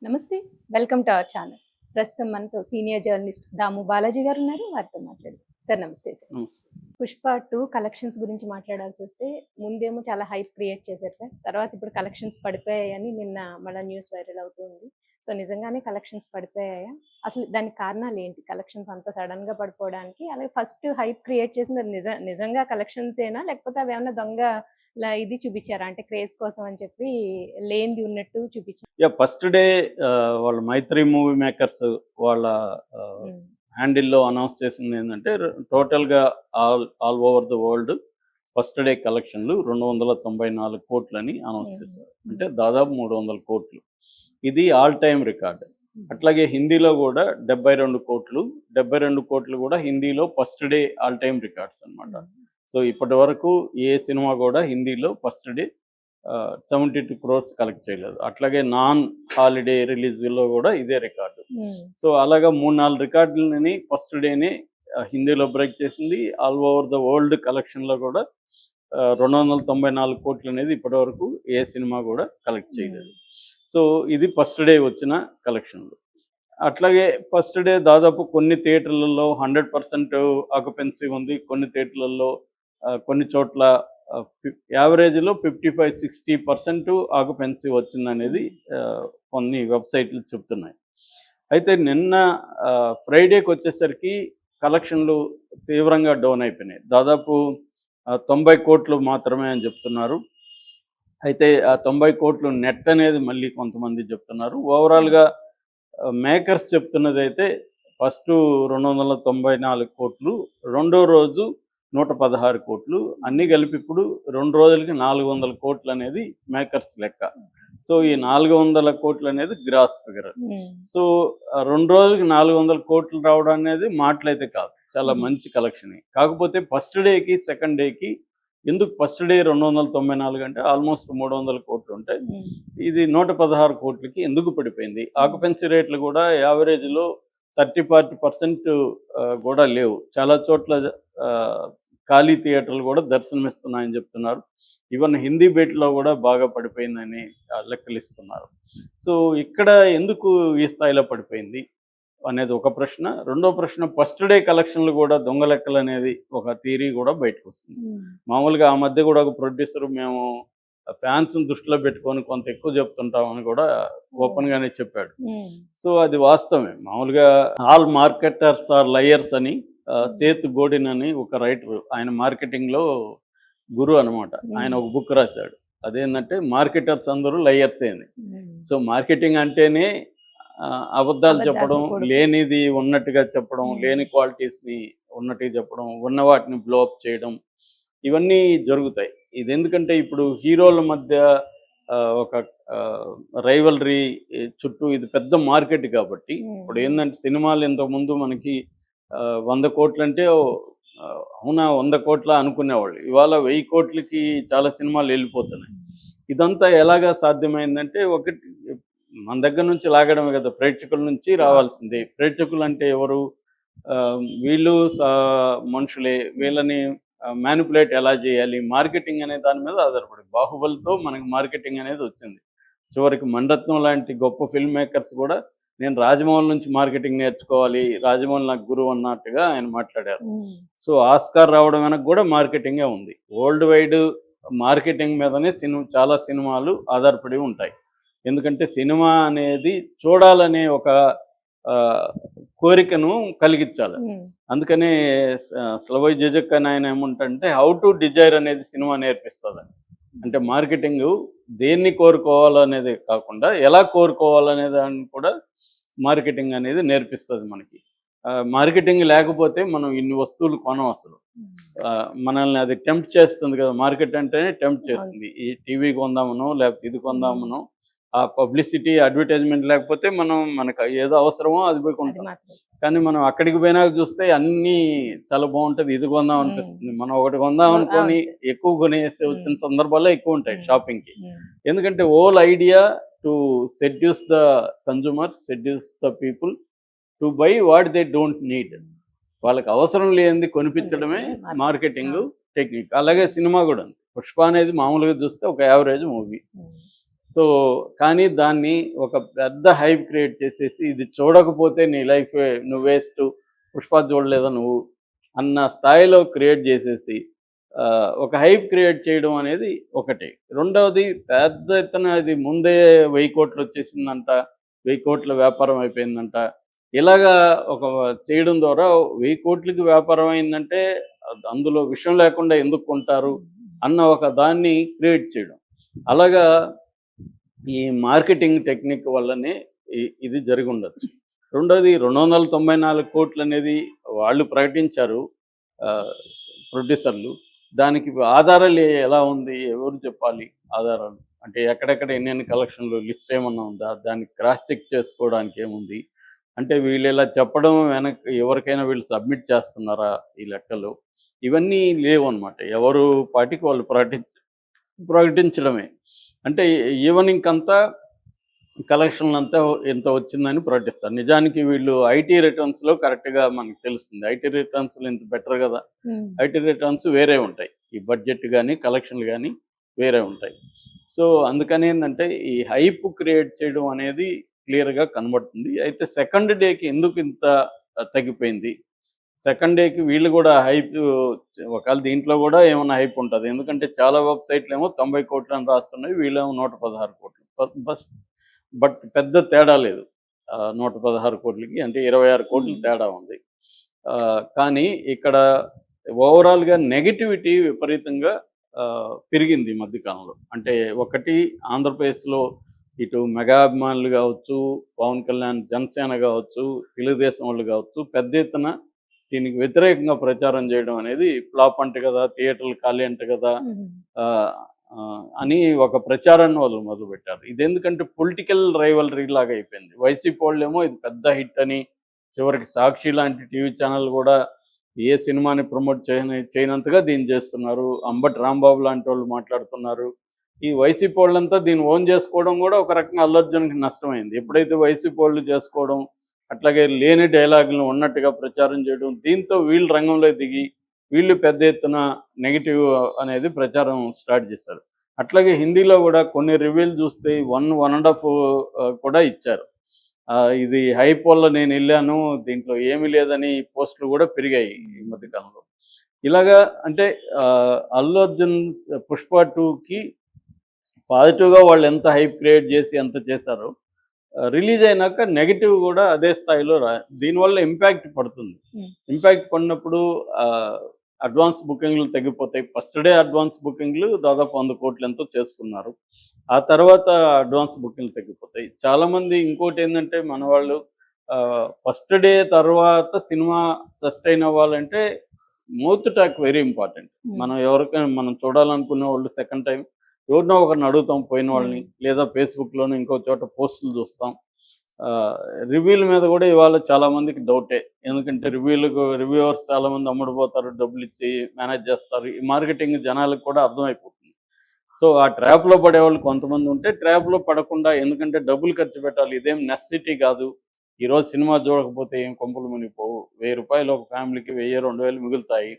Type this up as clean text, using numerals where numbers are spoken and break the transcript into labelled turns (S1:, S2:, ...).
S1: నమస్తే. Welcome to our channel. ప్రస్తుతం మనతో సీనియర్ జర్నలిస్ట్ దాము బాలాజీ గారు ఉన్నారు. వారితో మాట్లాడదాం. సార్ నమస్తే సార్.
S2: నమస్తే.
S1: 'పుష్ప 2' కలెక్షన్స్ గురించి మాట్లాడాల్సొస్తే ముందేమో చాలా హైప్ క్రియేట్ చేశారు సార్. తర్వాత ఇప్పుడు కలెక్షన్స్ పడిపోయాయని నిన్న మళ్ళా న్యూస్ వైరల్ అవుతూ ఉంది. సో నిజంగానే కలెక్షన్స్ పడిపోయాయా? అసలు దానికి కారణాలేంటి? కలెక్షన్స్ అంత సడెన్‌గా పడిపోవడానికి? అలాగే ఫస్ట్ హైప్ క్రియేట్ చేసింది అది నిజంగా కలెక్షన్సేనా? లేకపోతే అవేమన్నా దొంగ ఇది చూపిచ్చారా? అంటే క్రేజ్ కోసం అని చెప్పి లేనిది ఉన్నట్టు చూపిచ్చారా?
S2: ఫస్ట్ డే వాళ్ళ 'మైత్రి మూవీ మేకర్స్' వాళ్ళ
S1: హ్మ్.
S2: హ్యాండిల్‌లో అనౌన్స్ చేసింది ఏందంటే టోటల్‌గా all over the world first day కలెక్షన్‌లు 294 కోట్లని అనౌన్స్ చేశారు. అంటే దాదాపు 300 కోట్లు. ఇది ఆల్ టైమ్ రికార్డ్. అట్లాగే హిందీలో కూడా 72 కోట్లు. 72 కోట్లు కూడా హిందీలో first day all time records అన్నమాట. సో ఇప్పటి వరకు ఏ సినిమా కూడా హిందీలో ఫస్ట్ డే 72 క్రోర్స్ కలెక్ట్ చేయలేదు. అట్లాగే నాన్ హాలిడే రిలీజ్‌లో కూడా ఇదే రికార్డు. సో అలాగా 3-4 రికార్డులని ఫస్ట్ డేనే హిందీలో బ్రేక్ చేసింది. ఆల్ ఓవర్ ద వరల్డ్ కలెక్షన్‌లో కూడా 294 కోట్లు అనేది ఇప్పటివరకు ఏ సినిమా కూడా కలెక్ట్ చేయలేదు. సో ఇది ఫస్ట్ డే వచ్చిన కలెక్షన్లు. అట్లాగే ఫస్ట్ డే దాదాపు కొన్ని థియేటర్లలో 100% ఆక్యుపెన్సీ ఉంది. కొన్ని థియేటర్లలో కొన్ని చోట్ల యావరేజ్‌లో 55-60% ఆక్యుపెన్సీ వచ్చిందనేది కొన్ని వెబ్‌సైట్లు చెప్తున్నాయి. అయితే నిన్న ఫ్రైడేకి వచ్చేసరికి కలెక్షన్లు తీవ్రంగా డౌన్ అయిపోయినాయి. దాదాపు 90 కోట్లు మాత్రమే అని చెప్తున్నారు. అయితే ఆ 90 కోట్లు నెట్ అనేది మళ్ళీ కొంతమంది చెప్తున్నారు. ఓవరాల్‌గా మేకర్స్ చెప్తున్నదైతే ఫస్టు 294 కోట్లు, రెండో రోజు 116 కోట్లు, అన్నీ కలిపి ఇప్పుడు 2 రోజులకి 400 కోట్లు అనేది మేకర్స్ లెక్క. సో ఈ 400 కోట్లు అనేది గ్రాస్ ఫిగర్. సో 2 రోజులకి 400 కోట్లు రావడం అనేది మాటలైతే కాదు, చాలా మంచి కలెక్షనే. కాకపోతే ఫస్ట్ డేకి సెకండ్ డేకి ఎందుకు ఫస్ట్ డే 294 అంటే ఆల్మోస్ట్ 300 కోట్లు ఉంటాయి. ఇది 116 కోట్లకి ఎందుకు పడిపోయింది? ఆక్యుపెన్సీ రేట్లు కూడా యావరేజ్‌లో 30-40% కూడా లేవు. చాలా చోట్ల ఖాళీ థియేటర్లు కూడా దర్శనమిస్తున్నాయని చెప్తున్నారు. ఈవెన్ హిందీ బెట్‌లో కూడా బాగా పడిపోయిందని లెక్కలిస్తున్నారు. సో ఇక్కడ ఎందుకు ఈ స్థాయిలో పడిపోయింది అనేది ఒక ప్రశ్న. రెండో ప్రశ్న, ఫస్ట్ డే కలెక్షన్లు కూడా దొంగ లెక్కలు అనేది ఒక థియరీ కూడా బయటకు వస్తుంది. మామూలుగా ఆ మధ్య కూడా ఒక ప్రొడ్యూసర్ మేము ఫ్యాన్స్‌ని దృష్టిలో పెట్టుకొని కొంత ఎక్కువ చెప్తుంటామని కూడా ఓపెన్‌గానే చెప్పాడు. సో అది వాస్తవమే. మామూలుగా ఆల్ మార్కెటర్స్ ఆర్ లయర్స్ అని సేత్ గోడిన్ అని ఒక రైటర్, ఆయన మార్కెటింగ్‌లో గురువు అనమాట. ఆయన ఒక బుక్ రాశాడు. అదేంటంటే మార్కెటర్స్ అందరూ లయర్సే అని. సో మార్కెటింగ్ అంటేనే అబద్ధాలు చెప్పడం, లేనిది ఉన్నట్టుగా చెప్పడం, లేని క్వాలిటీస్‌ని ఉన్నట్టుగా చెప్పడం, ఉన్న వాటిని బ్లో అప్ చేయడం, ఇవన్నీ జరుగుతాయి. ఇది ఎందుకంటే ఇప్పుడు హీరోల మధ్య ఒక రైవల్రీ చుట్టూ ఇది పెద్ద మార్కెట్ కాబట్టి, ఇప్పుడు ఏంటంటే సినిమాలు ఇంతకుముందు మనకి 100 కోట్లంటే అవునా 100 కోట్లా అనుకునేవాళ్ళు. ఇవాళ 1000 కోట్లకి చాలా సినిమాలు వెళ్ళిపోతున్నాయి. ఇదంతా ఎలాగా సాధ్యమైందంటే, ఒకటి మన దగ్గర నుంచి లాగడమే కదా, ప్రేక్షకుల నుంచి రావాల్సిందే. ప్రేక్షకులు అంటే ఎవరు? వీళ్ళు మనుషులే. వీళ్ళని మ్యానిపులేట్ ఎలా చేయాలి, మార్కెటింగ్ అనే దాని మీద ఆధారపడి 'బాహుబలి'తో మనకి మార్కెటింగ్ అనేది వచ్చింది. చివరికి 'మణిరత్నం' లాంటి గొప్ప ఫిల్మ్ మేకర్స్ కూడా నేను రాజమౌళి నుంచి మార్కెటింగ్ నేర్చుకోవాలి, రాజమౌళి నాకు గురువు అన్నట్టుగా ఆయన మాట్లాడారు. సో ఆస్కార్ రావడం వెనక కూడా మార్కెటింగే ఉంది. వరల్డ్ వైడ్ మార్కెటింగ్ మీదనే చాలా సినిమాలు ఆధారపడి ఉంటాయి. ఎందుకంటే సినిమా అనేది చూడాలనే ఒక కోరికను కలిగించాలి. అందుకనే స్లవోయ్ జిజిక్ అని ఆయన ఏమంటే హౌ టు డిజైర్ అనేది సినిమా నేర్పిస్తుందని. అంటే మార్కెటింగ్ దేన్ని కోరుకోవాలనేది కాకుండా ఎలా కోరుకోవాలనే దాన్ని కూడా మార్కెటింగ్ అనేది నేర్పిస్తుంది మనకి. మార్కెటింగ్ లేకపోతే మనం ఇన్ని వస్తువులు కొనం అసలు. మనల్ని అది టెంప్ట్ చేస్తుంది కదా, మార్కెట్ అంటేనే టెంప్ట్ చేస్తుంది. ఈ టీవీ కొందామనో లేకపోతే ఇది కొందామనో, ఆ పబ్లిసిటీ అడ్వర్టైజ్మెంట్ లేకపోతే మనకు ఏదో అవసరమో అది పోయి కొంటాం. కానీ మనం అక్కడికి పోయినాక చూస్తే అన్నీ చాలా బాగుంటుంది, ఇది కొందాం అనిపిస్తుంది. మనం ఒకటి కొందాం అనుకొని ఎక్కువ కొనేసి వచ్చిన సందర్భాల్లో ఎక్కువ ఉంటాయి షాపింగ్కి. ఎందుకంటే whole idea to seduce the consumers, seduce the people to buy what they don't need. వాళ్ళకి అవసరం లేనిది కొనిపించడమే మార్కెటింగ్ టెక్నిక్. అలాగే సినిమా కూడా ఉంది. 'పుష్ప' అనేది మామూలుగా చూస్తే ఒక యావరేజ్ మూవీ. సో కానీ దాన్ని ఒక పెద్ద హైప్ క్రియేట్ చేసేసి ఇది చూడకపోతే నీ లైఫ్ నువ్వు వేస్ట్, పుష్ప చూడలేదా నువ్వు అన్న స్థాయిలో క్రియేట్ చేసేసి ఒక హైప్ క్రియేట్ చేయడం అనేది ఒకటి. రెండవది పెద్ద ఎత్తున అది ముందే 1000 కోట్లు వచ్చేసిందంట, 1000 కోట్ల వ్యాపారం అయిపోయిందంట. ఇలాగా ఒక చేయడం ద్వారా 1000 కోట్లకి వ్యాపారం అయిందంటే అందులో విషయం లేకుండా ఎందుకు కొంటారు అన్న ఒక దాన్ని క్రియేట్ చేయడం. అలాగా ఈ మార్కెటింగ్ టెక్నిక్ వల్లనే ఇది జరిగుండొచ్చు. రెండోది 294 కోట్లనేది వాళ్ళు ప్రకటించారు ప్రొడ్యూసర్లు. దానికి ఆధారాలు ఎలా ఉంది? ఎవరు చెప్పాలి ఆధారాలు? అంటే ఎక్కడెక్కడ ఎన్నెన్ని కలెక్షన్‌లు లిస్ట్ ఏమన్నా ఉందా? దాన్ని క్రాస్ చెక్ చేసుకోవడానికి ఏముంది? అంటే వీళ్ళు ఇలా చెప్పడం వెనక ఎవరికైనా వీళ్ళు సబ్మిట్ చేస్తున్నారా ఈ లెక్కలు? ఇవన్నీ లేవన్నమాట. ఎవరు పాటికి వాళ్ళు ప్రకటించడమే. అంటే ఈవెనింగ్‌కంతా కలెక్షన్‌లంతా ఇంత వచ్చిందని ప్రకటిస్తారు. నిజానికి వీళ్ళు ఐటీ రిటర్న్స్‌లో కరెక్ట్‌గా మనకు తెలుస్తుంది. ఐటీ రిటర్న్స్‌లో ఇంత బెటర్ గదా! ఐటీ రిటర్న్స్ వేరే ఉంటాయి. ఈ బడ్జెట్ గాని, కలెక్షన్‌లు గాని వేరే ఉంటాయి. సో, అందుకని ఏందంటే ఈ హైప్ క్రియేట్ చేయడం అనేది క్లియర్‌గా కనబడుతుంది. అయితే సెకండ్ డేకి ఎందుకు ఇంత తగ్గిపోయింది? సెకండ్ డేకి వీళ్ళు గూడా హైప్ ఒకవేళ దీంట్లో గూడా ఏమన్నా హైప్ ఉంటది. ఎందుకంటే చాలా వెబ్‌సైట్‌లేమో 90,00,00,000 అని రాస్తున్నాయి. వీళ్ళేమో 116,00,00,000. బట్ పెద్ద తేడా లేదు. 116,00,00,000కి అంటే 26,00,00,000 తేడా ఉంది. కానీ ఇక్కడ ఓవరాల్‌గా నెగటివిటీ విపరీతంగా పెరిగింది ఈ మధ్య కాలంలో. అంటే ఒకటి ఆంధ్రప్రదేశ్‌లో ఇటు మెగా అభిమానులు గావచ్చు, పవన్ కళ్యాణ్ జనసేన గావచ్చు, తెలుగుదేశం వాళ్ళు గావచ్చు పెద్ద ఎత్తున దీనికి వ్యతిరేకంగా ప్రచారం చేయడం అనేది ఫ్లాప్ అంట కదా! థియేటర్లు ఖాళీ అంట కదా! ఆహ్, అని ఒక ప్రచారాన్ని వాళ్ళు మొదలుపెట్టారు. ఇదెందుకంటే పొలిటికల్ రైవల్రీ లాగా అయిపోయింది. వైసీపీ వాళ్ళేమో ఇది పెద్ద హిట్ అని, చివరికి సాక్షి లాంటి టీవీ ఛానల్ గూడా ఏ సినిమాని ప్రమోట్ చేయనంతగా దీన్ని చేస్తున్నారు. అంబటి రాంబాబు లాంటి వాళ్ళు మాట్లాడుతున్నారు. ఈ వైసీపీ వాళ్ళంతా దీన్ని ఓన్ చేసుకోవడం గూడా ఒక రకంగా అల్లు అర్జున్‌కి నష్టమైంది. ఎప్పుడైతే వైసీపీ వాళ్ళు చేసుకోవడం, అట్లాగే లేని డైలాగులను ఉన్నట్టుగా ప్రచారం చేయడం, దీంతో వీళ్ళు రంగంలోకి దిగి, వీళ్ళు పెద్ద ఎత్తున నెగెటివ్ అనేది ప్రచారం స్టార్ట్ చేశారు. అట్లాగే హిందీలో గూడా కొన్ని రివ్యూలు చూస్తే 1, 1½ కూడా ఇచ్చారు. ఇది హైప్ వల్ల నేనెళ్ళాను, దీంట్లో ఏమీ లేదని పోస్టులు గూడా పెరిగాయి ఈ మధ్య కాలంలో. ఇలాగా అంటే అల్లు అర్జున్ 'పుష్ప 2'కి పాజిటివ్‌గా వాళ్ళు ఎంత హైప్ క్రియేట్ చేసి ఎంత చేశారో, రిలీజ్ అయినాక నెగెటివ్ గూడా అదే స్థాయిలో దీనివల్ల ఇంపాక్ట్ పడుతుంది. ఇంపాక్ట్ పడినప్పుడు అడ్వాన్స్ బుకింగ్‌లు తగ్గిపోతాయి. ఫస్ట్ డే అడ్వాన్స్ బుకింగ్‌లు దాదాపు 100 కోట్లు ఎంతో చేసుకున్నారు. ఆ తర్వాత అడ్వాన్స్ బుకింగ్‌లు తగ్గిపోతాయి. చాలామంది ఇంకోటేందంటే మన వాళ్ళు ఫస్ట్ డే తర్వాత సినిమా సస్టైన్ అవ్వాలంటే మౌత్ టాక్ వెరీ ఇంపార్టెంట్. మనం ఎవరికైనా మనం చూడాలనుకునే వాళ్ళు సెకండ్ టైమ్ ఎవరినో ఒకరిని అడుగుతాం పోయిన వాళ్ళని. లేదా ఫేస్‌బుక్‌లోనో ఇంకో చోట పోస్టులు చూస్తాం. రివ్యూల మీద కూడా ఇవాళ చాలామందికి డౌటే. ఎందుకంటే రివ్యూవర్స్ చాలామంది అమ్ముడుపోతారు, డబ్బులిచ్చి మేనేజ్ చేస్తారు. ఈ మార్కెటింగ్ జనాలకు కూడా అర్థమైపోతుంది. సో, ఆ ట్రాప్‌లో పడేవాళ్ళు కొంతమంది ఉంటే, ట్రాప్‌లో పడకుండా ఎందుకంటే డబ్బులు ఖర్చు పెట్టాలి. ఇదేం నెసెసిటీ కాదు. ఈరోజు సినిమా చూడకపోతే ఏం కొంపలు మునిగిపోవు. రూ. 1000 ఒక ఫ్యామిలీకి 1000, 2000 మిగులుతాయి.